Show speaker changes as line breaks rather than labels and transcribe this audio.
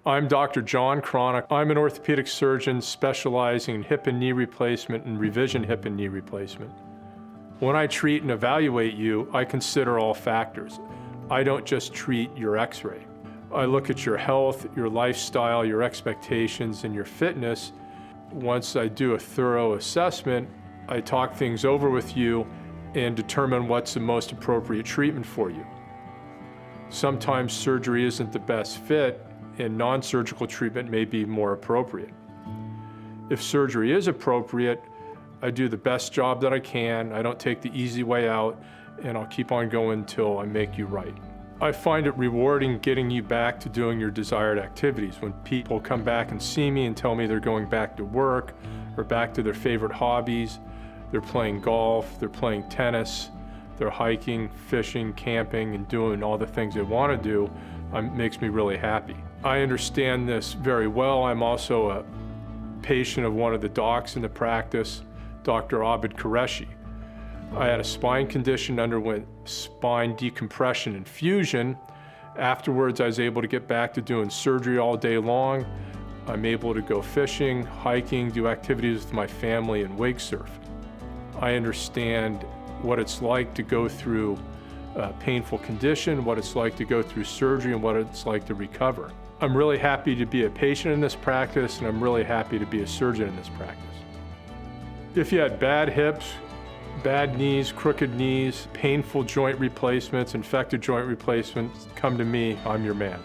I'm Dr. John Kronick. I'm an orthopedic surgeon specializing in hip and knee replacement and revision hip and knee replacement. When I treat and evaluate you, I consider all factors. I don't just treat your x-ray. I look at your health, your lifestyle, your expectations, and your fitness. Once I do a thorough assessment, I talk things over with you and determine what's the most appropriate treatment for you. Sometimes surgery isn't the best fit, and non-surgical treatment may be more appropriate. If surgery is appropriate, I do the best job that I can. I don't take the easy way out, and I'll keep on going until I make you right. I find it rewarding getting you back to doing your desired activities. When people come back and see me and tell me they're going back to work or back to their favorite hobbies, they're playing golf, they're playing tennis, they're hiking, fishing, camping, and doing all the things they want to do, makes me really happy. I understand this very well. I'm also a patient of one of the docs in the practice, Dr. Abid Qureshi. I had a spine condition, underwent spine decompression and fusion. Afterwards, I was able to get back to doing surgery all day long. I'm able to go fishing, hiking, do activities with my family, and wake surf. I understand what it's like to go through a painful condition, what it's like to go through surgery, and what it's like to recover. I'm really happy to be a patient in this practice, and I'm really happy to be a surgeon in this practice. If you had bad hips, bad knees, crooked knees, painful joint replacements, infected joint replacements, come to me, I'm your man.